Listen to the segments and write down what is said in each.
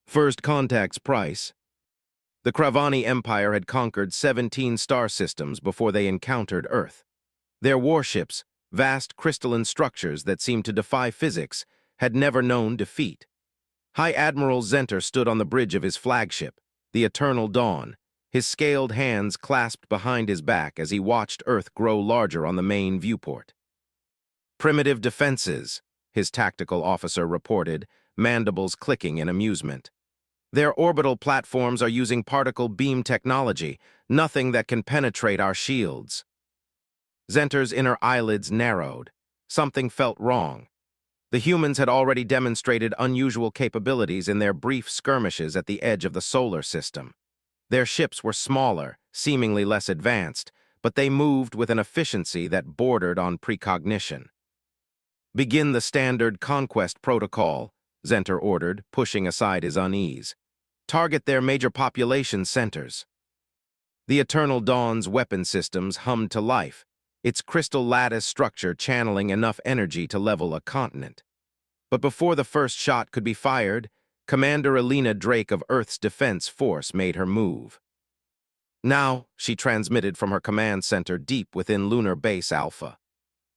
First Contact's price. The Kravani Empire had conquered 17 star systems before they encountered Earth. Their warships, vast crystalline structures that seemed to defy physics, had never known defeat. High Admiral Zenter stood on the bridge of his flagship, the Eternal Dawn, his scaled hands clasped behind his back as he watched Earth grow larger on the main viewport. Primitive defenses, his tactical officer reported, mandibles clicking in amusement. Their orbital platforms are using particle beam technology, nothing that can penetrate our shields. Zenter's inner eyelids narrowed. Something felt wrong. The humans had already demonstrated unusual capabilities in their brief skirmishes at the edge of the solar system. Their ships were smaller, seemingly less advanced, but they moved with an efficiency that bordered on precognition. "Begin the standard conquest protocol," Zenter ordered, pushing aside his unease. "Target their major population centers." The Eternal Dawn's weapon systems hummed to life, its crystal lattice structure channeling enough energy to level a continent. But before the first shot could be fired, Commander Elena Drake of Earth's Defense Force made her move. "Now," she transmitted from her command center deep within Lunar Base Alpha.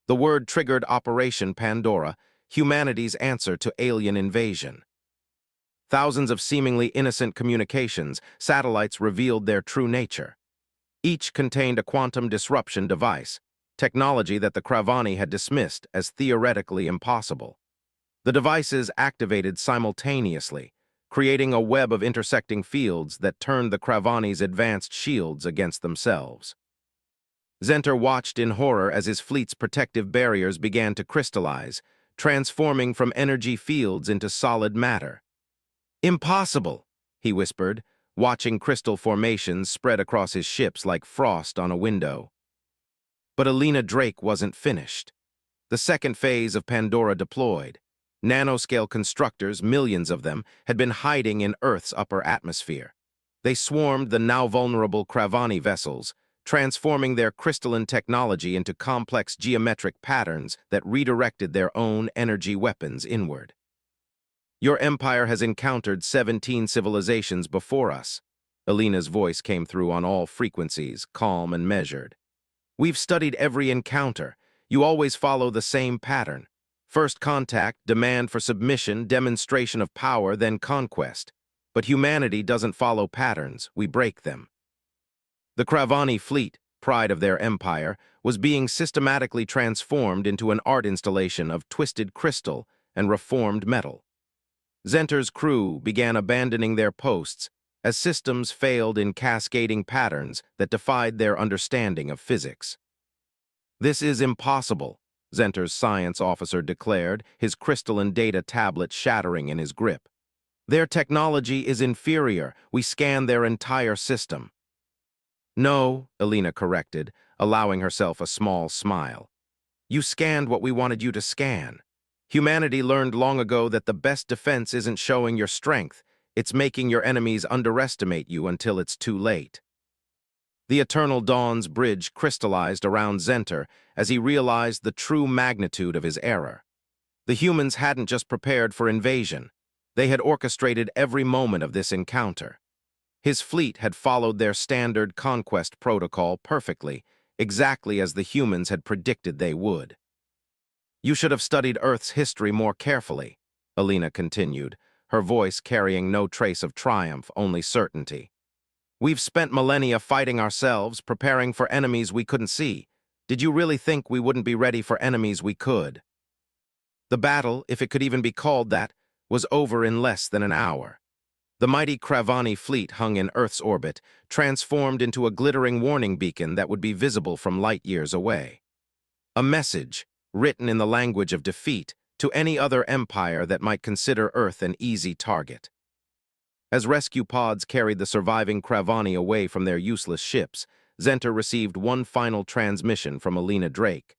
The word triggered Operation Pandora, humanity's answer to alien invasion. Thousands of seemingly innocent communications, satellites revealed their true nature. Each contained a quantum disruption device, technology that the Kravani had dismissed as theoretically impossible. The devices activated simultaneously, creating a web of intersecting fields that turned the Kravani's advanced shields against themselves. Zenter watched in horror as his fleet's protective barriers began to crystallize, transforming from energy fields into solid matter. "Impossible," he whispered, watching crystal formations spread across his ships like frost on a window. But Elena Drake wasn't finished. The second phase of Pandora deployed. Nanoscale constructors, millions of them, had been hiding in Earth's upper atmosphere. They swarmed the now vulnerable Kravani vessels, transforming their crystalline technology into complex geometric patterns that redirected their own energy weapons inward. "Your empire has encountered 17 civilizations before us." Elena's voice came through on all frequencies, calm and measured. "We've studied every encounter. You always follow the same pattern. First contact, demand for submission, demonstration of power, then conquest. But humanity doesn't follow patterns, we break them." The Kravani fleet, pride of their empire, was being systematically transformed into an art installation of twisted crystal and reformed metal. Zenter's crew began abandoning their posts as systems failed in cascading patterns that defied their understanding of physics. "This is impossible," Zenter's science officer declared, his crystalline data tablet shattering in his grip. "Their technology is inferior. We scanned their entire system." "No," Elena corrected, allowing herself a small smile. "You scanned what we wanted you to scan. Humanity learned long ago that the best defense isn't showing your strength, it's making your enemies underestimate you until it's too late." The Eternal Dawn's bridge crystallized around Zenter as he realized the true magnitude of his error. The humans hadn't just prepared for invasion, they had orchestrated every moment of this encounter. His fleet had followed their standard conquest protocol perfectly, exactly as the humans had predicted they would. "You should have studied Earth's history more carefully," Elena continued, her voice carrying no trace of triumph, only certainty. "We've spent millennia fighting ourselves, preparing for enemies we couldn't see. Did you really think we wouldn't be ready for enemies we could?" The battle, if it could even be called that, was over in less than an hour. The mighty Kravani fleet hung in Earth's orbit, transformed into a glittering warning beacon that would be visible from light years away. A message, written in the language of defeat, to any other empire that might consider Earth an easy target. As rescue pods carried the surviving Kravani away from their useless ships, Zenter received one final transmission from Elena Drake.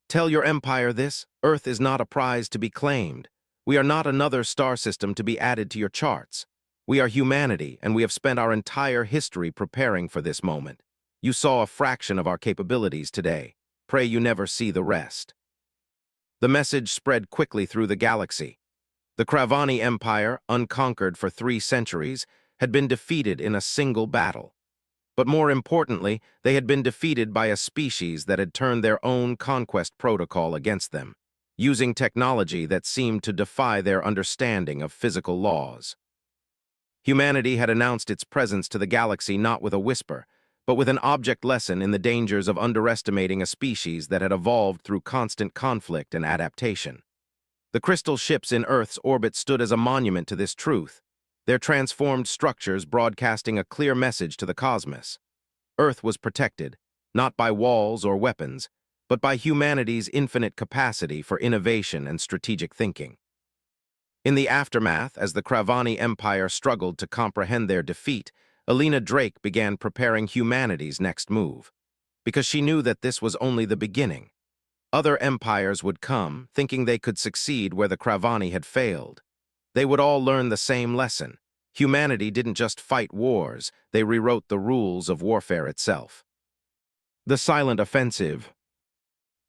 "Tell your empire this: Earth is not a prize to be claimed. We are not another star system to be added to your charts. We are humanity, and we have spent our entire history preparing for this moment. You saw a fraction of our capabilities today. Pray you never see the rest." The message spread quickly through the galaxy. The Kravani Empire, unconquered for 3 centuries, had been defeated in a single battle. But more importantly, they had been defeated by a species that had turned their own conquest protocol against them, using technology that seemed to defy their understanding of physical laws. Humanity had announced its presence to the galaxy not with a whisper, but with an object lesson in the dangers of underestimating a species that had evolved through constant conflict and adaptation. The crystal ships in Earth's orbit stood as a monument to this truth, their transformed structures broadcasting a clear message to the cosmos. Earth was protected, not by walls or weapons, but by humanity's infinite capacity for innovation and strategic thinking. In the aftermath, as the Kravani Empire struggled to comprehend their defeat, Alina Drake began preparing humanity's next move, because she knew that this was only the beginning. Other empires would come, thinking they could succeed where the Kravani had failed. They would all learn the same lesson. Humanity didn't just fight wars, they rewrote the rules of warfare itself. The Silent Offensive.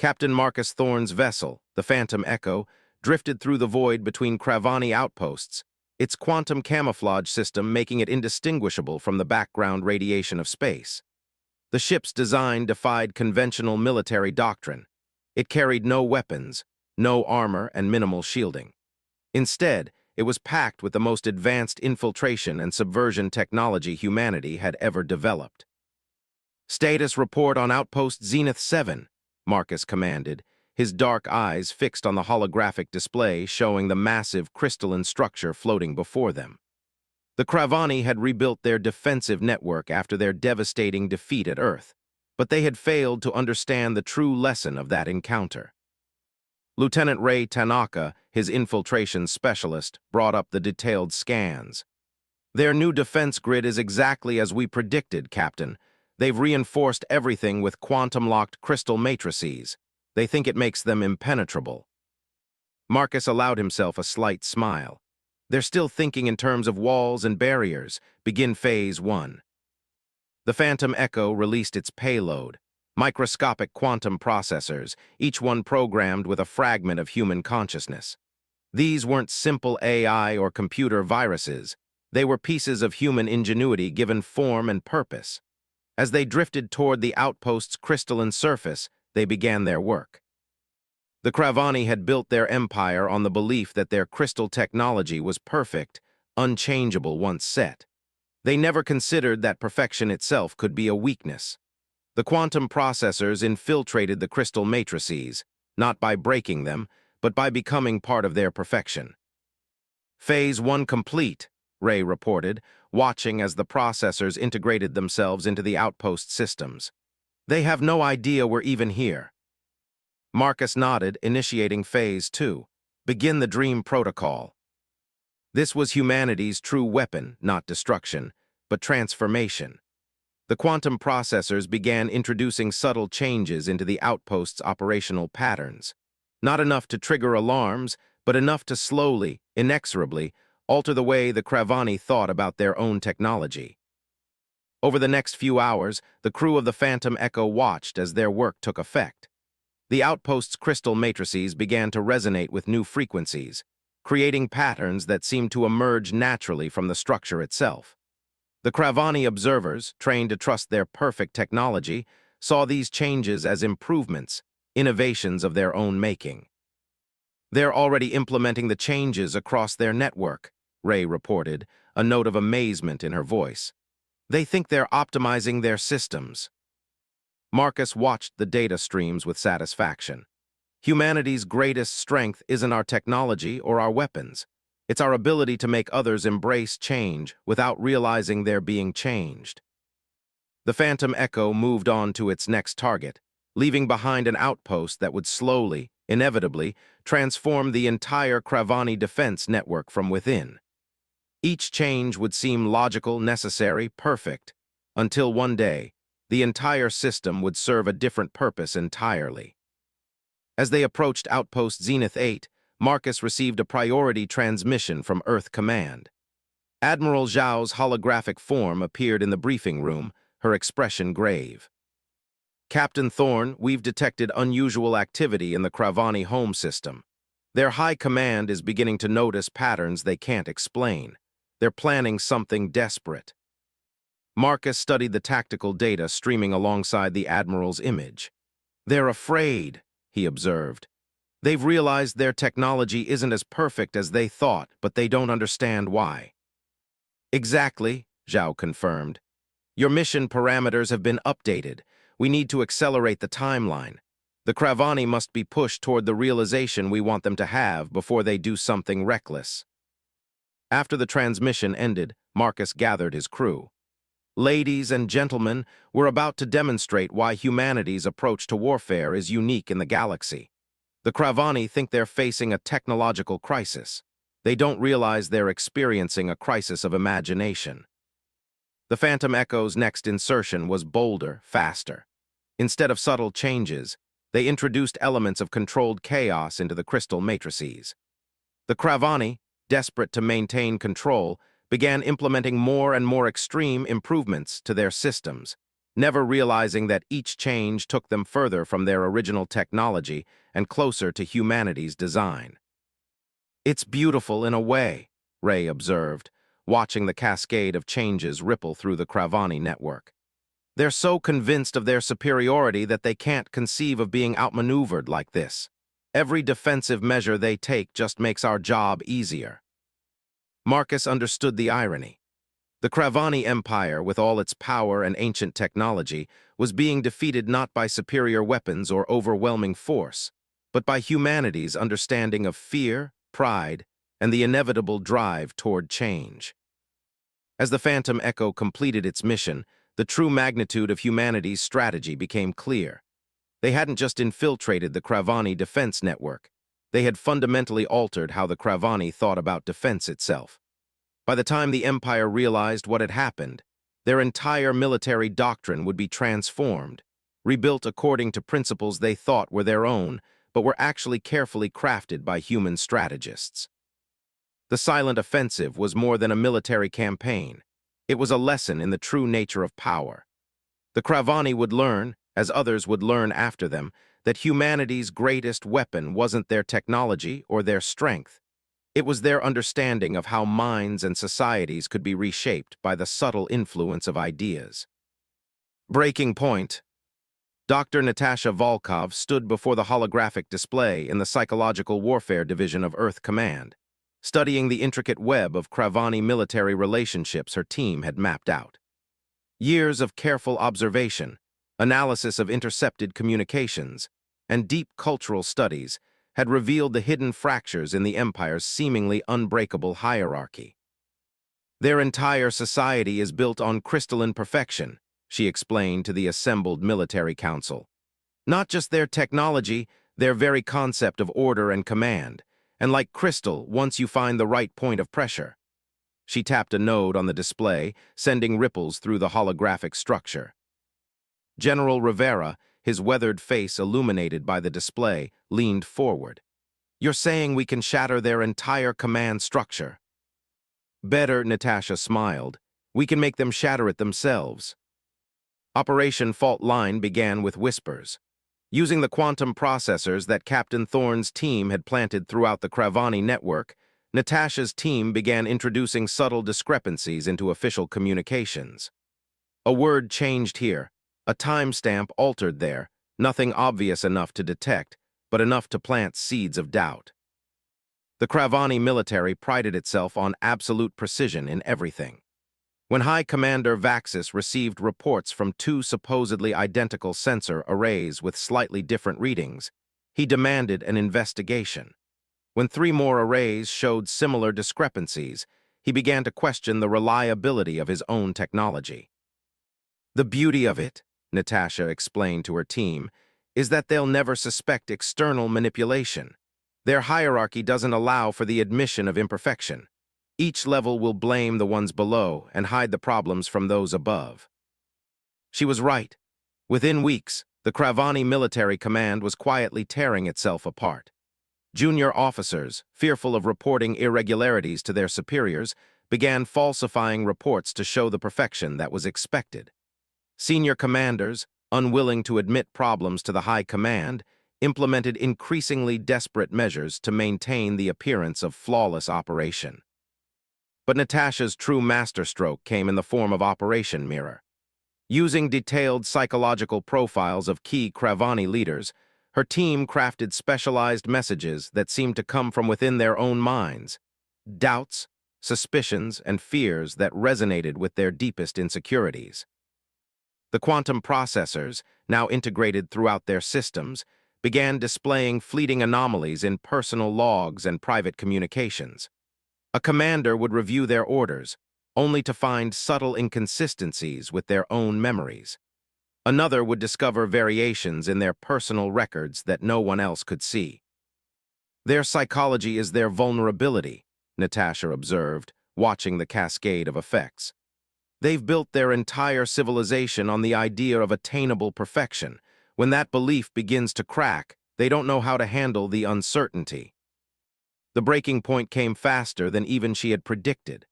Captain Marcus Thorne's vessel, the Phantom Echo, drifted through the void between Kravani outposts, its quantum camouflage system making it indistinguishable from the background radiation of space. The ship's design defied conventional military doctrine. It carried no weapons, no armor, and minimal shielding. Instead, it was packed with the most advanced infiltration and subversion technology humanity had ever developed. "Status report on Outpost Zenith 7, Marcus commanded, his dark eyes fixed on the holographic display showing the massive crystalline structure floating before them. The Kravani had rebuilt their defensive network after their devastating defeat at Earth, but they had failed to understand the true lesson of that encounter. Lieutenant Ray Tanaka, his infiltration specialist, brought up the detailed scans. "Their new defense grid is exactly as we predicted, Captain. They've reinforced everything with quantum-locked crystal matrices. They think it makes them impenetrable." Marcus allowed himself a slight smile. "They're still thinking in terms of walls and barriers. Begin Phase 1. The Phantom Echo released its payload, microscopic quantum processors, each one programmed with a fragment of human consciousness. These weren't simple AI or computer viruses. They were pieces of human ingenuity given form and purpose. As they drifted toward the outpost's crystalline surface, they began their work. The Kravani had built their empire on the belief that their crystal technology was perfect, unchangeable once set. They never considered that perfection itself could be a weakness. The quantum processors infiltrated the crystal matrices, not by breaking them, but by becoming part of their perfection. "Phase 1 complete," Ray reported, watching as the processors integrated themselves into the outpost systems. "They have no idea we're even here." Marcus nodded, initiating Phase 2. Begin the Dream Protocol. This was humanity's true weapon, not destruction, but transformation. The quantum processors began introducing subtle changes into the outpost's operational patterns. Not enough to trigger alarms, but enough to slowly, inexorably, alter the way the Kravani thought about their own technology. Over the next few hours, the crew of the Phantom Echo watched as their work took effect. The outpost's crystal matrices began to resonate with new frequencies, creating patterns that seemed to emerge naturally from the structure itself. The Kravani observers, trained to trust their perfect technology, saw these changes as improvements, innovations of their own making. "They're already implementing the changes across their network," Ray reported, a note of amazement in her voice. "They think they're optimizing their systems." Marcus watched the data streams with satisfaction. Humanity's greatest strength isn't our technology or our weapons. It's our ability to make others embrace change without realizing they're being changed. The Phantom Echo moved on to its next target, leaving behind an outpost that would slowly, inevitably, transform the entire Kravani defense network from within. Each change would seem logical, necessary, perfect, until one day, the entire system would serve a different purpose entirely. As they approached Outpost Zenith 8, Marcus received a priority transmission from Earth Command. Admiral Zhao's holographic form appeared in the briefing room, her expression grave. "Captain Thorne, we've detected unusual activity in the Kravani home system. Their high command is beginning to notice patterns they can't explain. They're planning something desperate. Marcus studied the tactical data streaming alongside the Admiral's image. They're afraid, he observed. They've realized their technology isn't as perfect as they thought, but they don't understand why. Exactly, Zhao confirmed. Your mission parameters have been updated. We need to accelerate the timeline. The Cravani must be pushed toward the realization we want them to have before they do something reckless. After the transmission ended, Marcus gathered his crew. Ladies and gentlemen, we're about to demonstrate why humanity's approach to warfare is unique in the galaxy. The Cravani think they're facing a technological crisis. They don't realize they're experiencing a crisis of imagination. The Phantom Echo's next insertion was bolder, faster. Instead of subtle changes, they introduced elements of controlled chaos into the crystal matrices. The Cravani, desperate to maintain control, began implementing more and more extreme improvements to their systems, never realizing that each change took them further from their original technology and closer to humanity's design. It's beautiful in a way, Ray observed, watching the cascade of changes ripple through the Cravani network. They're so convinced of their superiority that they can't conceive of being outmaneuvered like this. Every defensive measure they take just makes our job easier. Marcus understood the irony. The Cravani Empire, with all its power and ancient technology, was being defeated not by superior weapons or overwhelming force, but by humanity's understanding of fear, pride, and the inevitable drive toward change. As the Phantom Echo completed its mission, the true magnitude of humanity's strategy became clear. They hadn't just infiltrated the Cravani defense network. They had fundamentally altered how the Cravani thought about defense itself. By the time the Empire realized what had happened, their entire military doctrine would be transformed, rebuilt according to principles they thought were their own, but were actually carefully crafted by human strategists. The silent offensive was more than a military campaign. It was a lesson in the true nature of power. The Cravani would learn, as others would learn after them, that humanity's greatest weapon wasn't their technology or their strength. It was their understanding of how minds and societies could be reshaped by the subtle influence of ideas. Breaking point. Dr. Natasha Volkov stood before the holographic display in the Psychological Warfare Division of Earth Command, studying the intricate web of Cravani military relationships her team had mapped out. Years of careful observation, analysis of intercepted communications, and deep cultural studies had revealed the hidden fractures in the Empire's seemingly unbreakable hierarchy. Their entire society is built on crystalline perfection, she explained to the assembled military council. Not just their technology, their very concept of order and command, and like crystal, once you find the right point of pressure. She tapped a node on the display, sending ripples through the holographic structure. General Rivera, his weathered face illuminated by the display, leaned forward. You're saying we can shatter their entire command structure? Better, Natasha smiled. We can make them shatter it themselves. Operation Fault Line began with whispers. Using the quantum processors that Captain Thorne's team had planted throughout the Cravani network, Natasha's team began introducing subtle discrepancies into official communications. A word changed here, a timestamp altered there, nothing obvious enough to detect, but enough to plant seeds of doubt. The Cravani military prided itself on absolute precision in everything. When High Commander Vaxis received reports from two supposedly identical sensor arrays with slightly different readings, he demanded an investigation. When three more arrays showed similar discrepancies, he began to question the reliability of his own technology. The beauty of it, Natasha explained to her team, is that they'll never suspect external manipulation. Their hierarchy doesn't allow for the admission of imperfection. Each level will blame the ones below and hide the problems from those above. She was right. Within weeks, the Cravani military command was quietly tearing itself apart. Junior officers, fearful of reporting irregularities to their superiors, began falsifying reports to show the perfection that was expected. Senior commanders, unwilling to admit problems to the high command, implemented increasingly desperate measures to maintain the appearance of flawless operation. But Natasha's true masterstroke came in the form of Operation Mirror. Using detailed psychological profiles of key Kravani leaders, her team crafted specialized messages that seemed to come from within their own minds, doubts, suspicions, and fears that resonated with their deepest insecurities. The quantum processors, now integrated throughout their systems, began displaying fleeting anomalies in personal logs and private communications. A commander would review their orders, only to find subtle inconsistencies with their own memories. Another would discover variations in their personal records that no one else could see. Their psychology is their vulnerability, Natasha observed, watching the cascade of effects. They've built their entire civilization on the idea of attainable perfection. When that belief begins to crack, they don't know how to handle the uncertainty. The breaking point came faster than even she had predicted.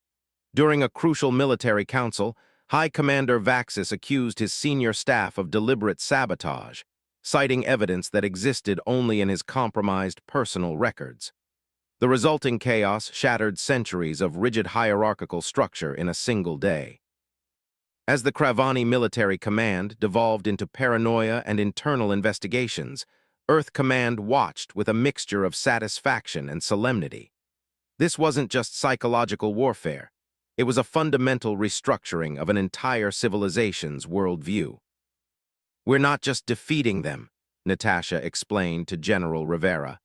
During a crucial military council, High Commander Vaxis accused his senior staff of deliberate sabotage, citing evidence that existed only in his compromised personal records. The resulting chaos shattered centuries of rigid hierarchical structure in a single day. As the Kravani military command devolved into paranoia and internal investigations, Earth Command watched with a mixture of satisfaction and solemnity. This wasn't just psychological warfare. It was a fundamental restructuring of an entire civilization's worldview. "We're not just defeating them," Natasha explained to General Rivera.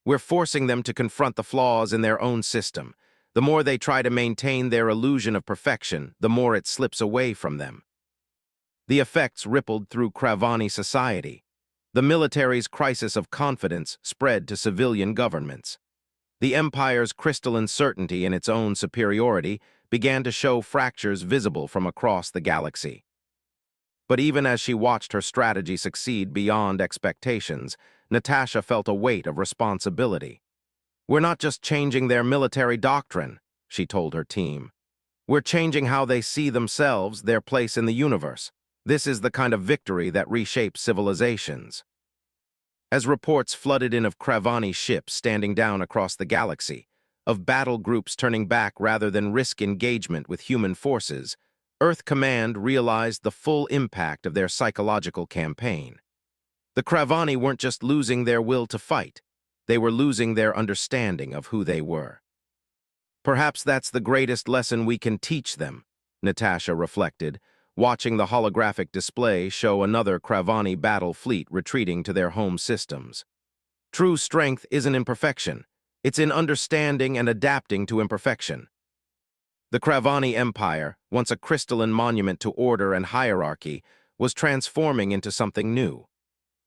"We're forcing them to confront the flaws in their own system. The more they try to maintain their illusion of perfection, the more it slips away from them." The effects rippled through Kravani society. The military's crisis of confidence spread to civilian governments. The Empire's crystalline certainty in its own superiority began to show fractures visible from across the galaxy. But even as she watched her strategy succeed beyond expectations, Natasha felt a weight of responsibility. "We're not just changing their military doctrine," she told her team. "We're changing how they see themselves, their place in the universe. This is the kind of victory that reshapes civilizations." As reports flooded in of Kravani ships standing down across the galaxy, of battle groups turning back rather than risk engagement with human forces, Earth Command realized the full impact of their psychological campaign. The Kravani weren't just losing their will to fight, they were losing their understanding of who they were. "Perhaps that's the greatest lesson we can teach them," Natasha reflected, watching the holographic display show another Kravani battle fleet retreating to their home systems. True strength isn't in perfection, it's in understanding and adapting to imperfection. The Kravani Empire, once a crystalline monument to order and hierarchy, was transforming into something new.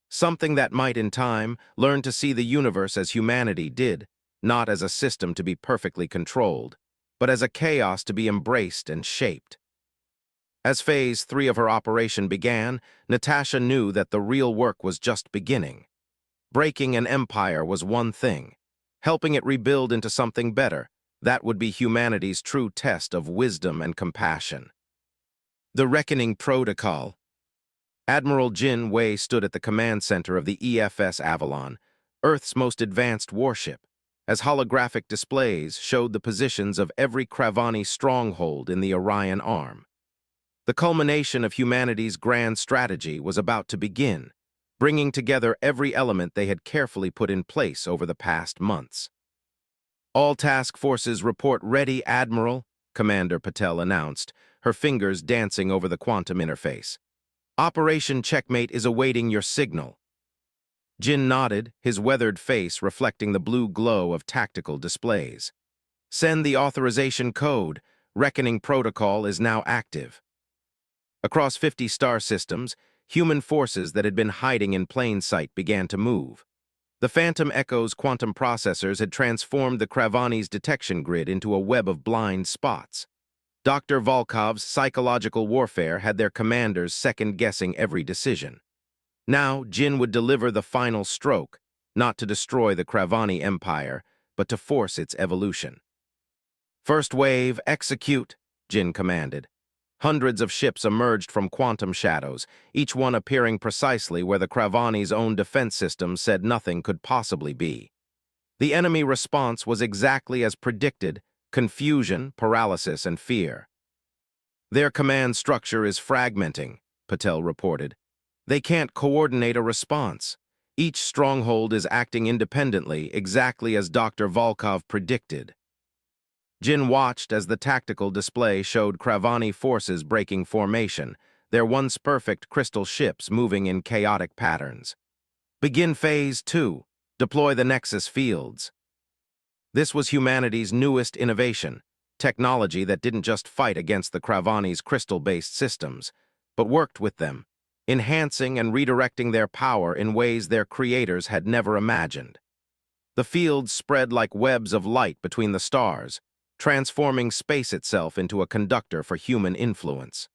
Something that might, in time, learn to see the universe as humanity did, not as a system to be perfectly controlled, but as a chaos to be embraced and shaped. As Phase 3 of her operation began, Natasha knew that the real work was just beginning. Breaking an empire was one thing. Helping it rebuild into something better, that would be humanity's true test of wisdom and compassion. The Reckoning Protocol. Admiral Jin Wei stood at the command center of the EFS Avalon, Earth's most advanced warship, as holographic displays showed the positions of every Kravani stronghold in the Orion Arm. The culmination of humanity's grand strategy was about to begin, bringing together every element they had carefully put in place over the past months. "All task forces report ready, Admiral," Commander Patel announced, her fingers dancing over the quantum interface. "Operation Checkmate is awaiting your signal." Jin nodded, his weathered face reflecting the blue glow of tactical displays. "Send the authorization code. Reckoning Protocol is now active." Across 50 star systems, human forces that had been hiding in plain sight began to move. The Phantom Echo's quantum processors had transformed the Kravani's detection grid into a web of blind spots. Dr. Volkov's psychological warfare had their commanders second-guessing every decision. Now, Jin would deliver the final stroke, not to destroy the Kravani Empire, but to force its evolution. "First wave, execute," Jin commanded. Hundreds of ships emerged from quantum shadows, each one appearing precisely where the Kravani's own defense system said nothing could possibly be. The enemy response was exactly as predicted: confusion, paralysis, and fear. Their command structure is fragmenting, Patel reported. They can't coordinate a response. Each stronghold is acting independently, exactly as Dr. Volkov predicted. Jin watched as the tactical display showed Kravani forces breaking formation, their once perfect crystal ships moving in chaotic patterns. Begin Phase 2. Deploy the Nexus fields. This was humanity's newest innovation, technology that didn't just fight against the Kravani's crystal-based systems, but worked with them, enhancing and redirecting their power in ways their creators had never imagined. The fields spread like webs of light between the stars, transforming space itself into a conductor for human influence.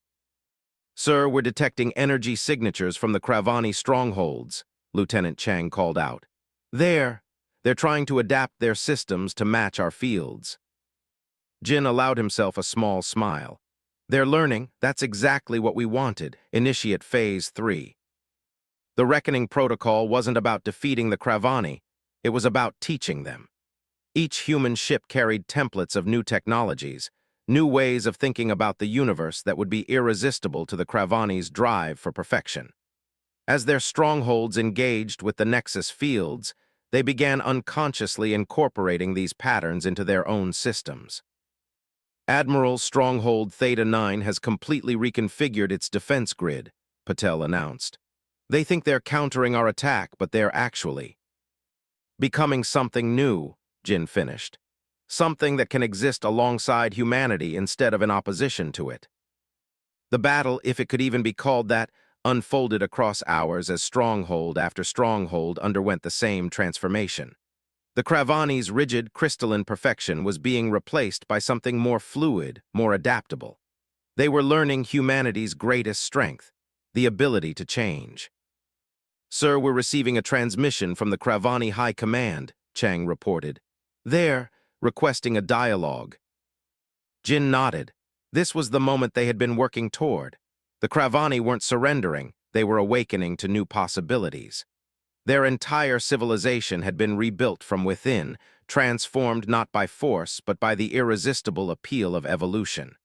"Sir, we're detecting energy signatures from the Kravani strongholds," Lieutenant Chang called out. They're trying to adapt their systems to match our fields." Jin allowed himself a small smile. "They're learning, that's exactly what we wanted. Initiate Phase 3. The Reckoning Protocol wasn't about defeating the Kravani, it was about teaching them. Each human ship carried templates of new technologies, new ways of thinking about the universe that would be irresistible to the Kravani's drive for perfection. As their strongholds engaged with the Nexus fields, they began unconsciously incorporating these patterns into their own systems. "Admiral Stronghold Theta 9 has completely reconfigured its defense grid," Patel announced. "They think they're countering our attack, but they're actually becoming something new," Jin finished. "Something that can exist alongside humanity instead of in opposition to it." The battle, if it could even be called that, unfolded across hours as stronghold after stronghold underwent the same transformation. The Kravani's rigid, crystalline perfection was being replaced by something more fluid, more adaptable. They were learning humanity's greatest strength, the ability to change. "Sir, we're receiving a transmission from the Kravani High Command," Chang reported. "They're requesting a dialogue." Jin nodded. This was the moment they had been working toward. The Kravani weren't surrendering, they were awakening to new possibilities. Their entire civilization had been rebuilt from within, transformed not by force, but by the irresistible appeal of evolution.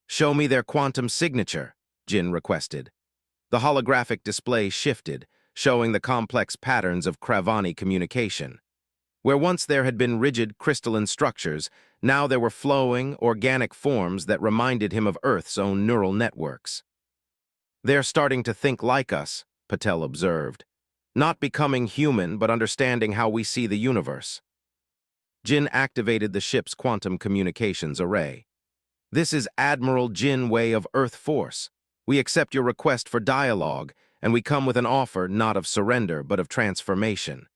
"Show me their quantum signature," Jin requested. The holographic display shifted, showing the complex patterns of Kravani communication. Where once there had been rigid crystalline structures, now there were flowing, organic forms that reminded him of Earth's own neural networks. "They're starting to think like us," Patel observed. "Not becoming human, but understanding how we see the universe." Jin activated the ship's quantum communications array. "This is Admiral Jin Wei of Earth Force. We accept your request for dialogue, and we come with an offer not of surrender, but of transformation."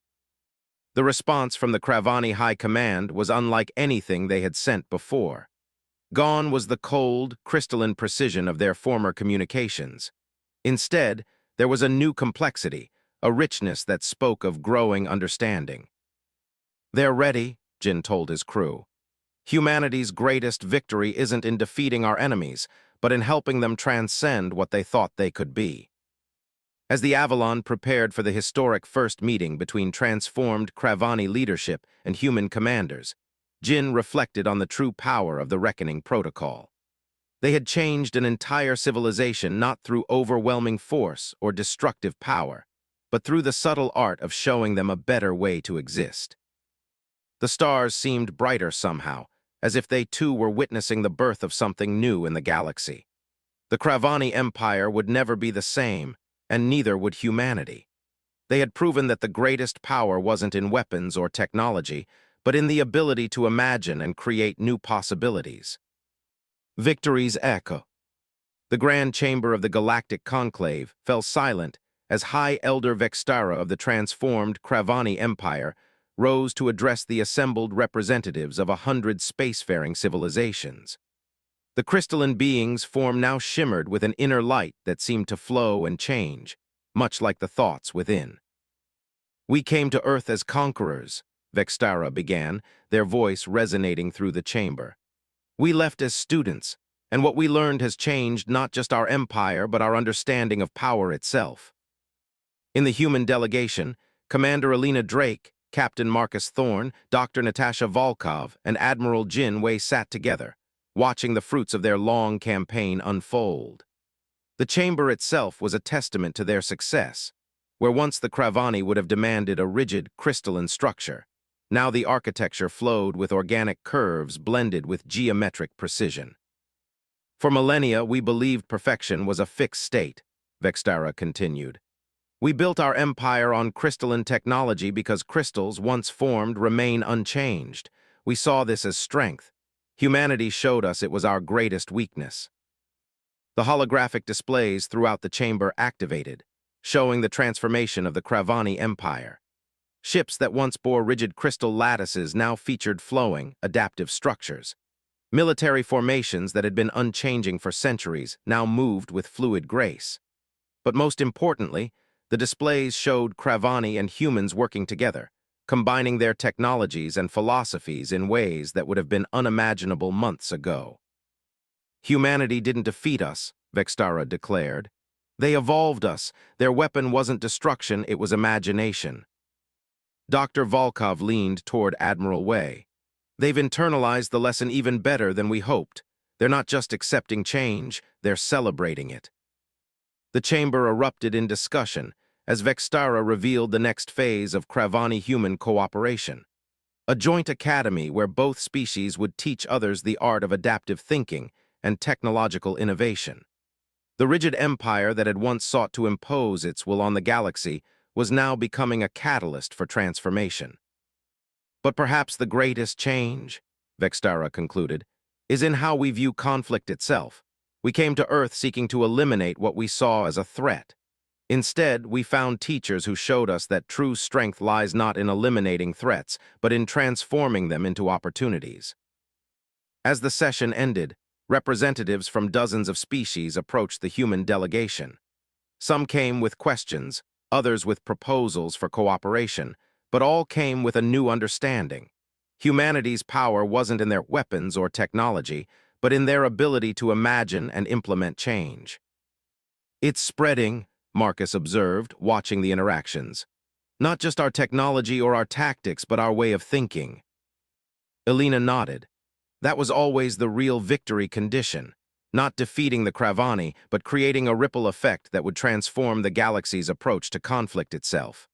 The response from the Kravani High Command was unlike anything they had sent before. Gone was the cold, crystalline precision of their former communications. Instead, there was a new complexity, a richness that spoke of growing understanding. "They're ready," Jin told his crew. "Humanity's greatest victory isn't in defeating our enemies, but in helping them transcend what they thought they could be." As the Avalon prepared for the historic first meeting between transformed Kravani leadership and human commanders, Jin reflected on the true power of the Reckoning Protocol. They had changed an entire civilization not through overwhelming force or destructive power, but through the subtle art of showing them a better way to exist. The stars seemed brighter somehow, as if they too were witnessing the birth of something new in the galaxy. The Kravani Empire would never be the same, and neither would humanity. They had proven that the greatest power wasn't in weapons or technology, but in the ability to imagine and create new possibilities. Victory's echo. The Grand Chamber of the Galactic Conclave fell silent as High Elder Vextara of the transformed Kravani Empire rose to address the assembled representatives of 100 spacefaring civilizations. The crystalline beings' form now shimmered with an inner light that seemed to flow and change, much like the thoughts within. "We came to Earth as conquerors," Vextara began, their voice resonating through the chamber. "We left as students, And what we learned has changed not just our empire, but our understanding of power itself. In the human delegation, Commander Alina Drake, Captain Marcus Thorne, Dr. Natasha Volkov, and Admiral Jin Wei sat together, watching the fruits of their long campaign unfold. The chamber itself was a testament to their success. Where once the Kravani would have demanded a rigid, crystalline structure, now the architecture flowed with organic curves blended with geometric precision. For millennia, we believed perfection was a fixed state, Vextara continued. We built our empire on crystalline technology because crystals, once formed, remain unchanged. We saw this as strength. Humanity showed us it was our greatest weakness. The holographic displays throughout the chamber activated, showing the transformation of the Kravani Empire. Ships that once bore rigid crystal lattices now featured flowing, adaptive structures. Military formations that had been unchanging for centuries now moved with fluid grace. But most importantly, the displays showed Kravani and humans working together, combining their technologies and philosophies in ways that would have been unimaginable months ago. Humanity didn't defeat us, Vextara declared. They evolved us. Their weapon wasn't destruction, it was imagination. Dr. Volkov leaned toward Admiral Wei. They've internalized the lesson even better than we hoped. They're not just accepting change, they're celebrating it. The chamber erupted in discussion as Vextara revealed the next phase of Kravani-human cooperation. A joint academy where both species would teach others the art of adaptive thinking and technological innovation. The rigid empire that had once sought to impose its will on the galaxy was now becoming a catalyst for transformation. But perhaps the greatest change, Vextara concluded, is in how we view conflict itself. We came to Earth seeking to eliminate what we saw as a threat. Instead, we found teachers who showed us that true strength lies not in eliminating threats, but in transforming them into opportunities. As the session ended, representatives from dozens of species approached the human delegation. Some came with questions, others with proposals for cooperation, but all came with a new understanding. Humanity's power wasn't in their weapons or technology, but in their ability to imagine and implement change. It's spreading, Marcus observed, watching the interactions. Not just our technology or our tactics, but our way of thinking. Alina nodded. That was always the real victory condition, not defeating the Kravani, but creating a ripple effect that would transform the galaxy's approach to conflict itself.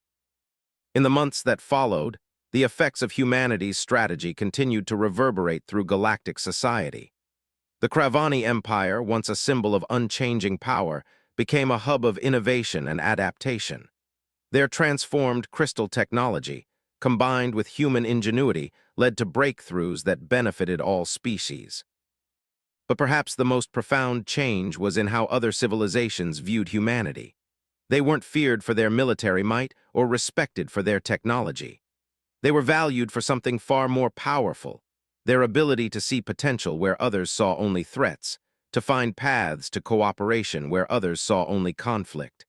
In the months that followed, the effects of humanity's strategy continued to reverberate through galactic society. The Kravani Empire, once a symbol of unchanging power, became a hub of innovation and adaptation. Their transformed crystal technology, combined with human ingenuity, led to breakthroughs that benefited all species. But perhaps the most profound change was in how other civilizations viewed humanity. They weren't feared for their military might or respected for their technology. They were valued for something far more powerful, their ability to see potential where others saw only threats, to find paths to cooperation where others saw only conflict.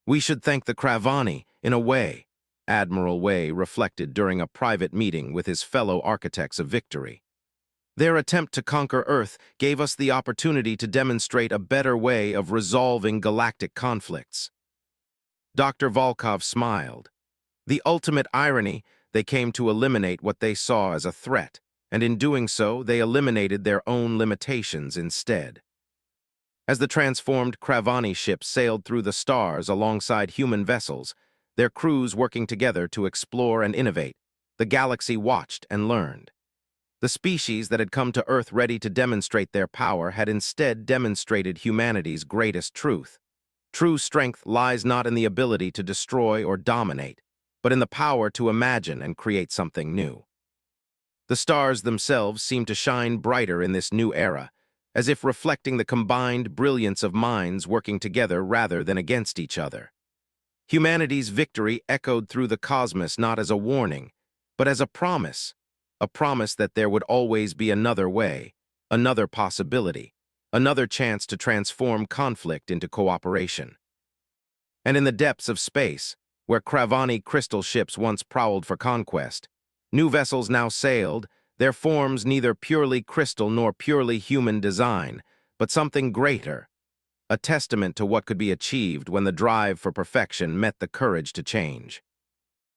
We should thank the Kravani, in a way, Admiral Wei reflected during a private meeting with his fellow architects of victory. Their attempt to conquer Earth gave us the opportunity to demonstrate a better way of resolving galactic conflicts. Dr. Volkov smiled. The ultimate irony, they came to eliminate what they saw as a threat, and in doing so, they eliminated their own limitations instead. As the transformed Kravani ships sailed through the stars alongside human vessels, their crews working together to explore and innovate, the galaxy watched and learned. The species that had come to Earth ready to demonstrate their power had instead demonstrated humanity's greatest truth. True strength lies not in the ability to destroy or dominate, but in the power to imagine and create something new. The stars themselves seemed to shine brighter in this new era, as if reflecting the combined brilliance of minds working together rather than against each other. Humanity's victory echoed through the cosmos not as a warning, but as a promise that there would always be another way, another possibility, another chance to transform conflict into cooperation. And in the depths of space, where Kravani crystal ships once prowled for conquest, new vessels now sailed, their forms neither purely crystal nor purely human design, but something greater, a testament to what could be achieved when the drive for perfection met the courage to change.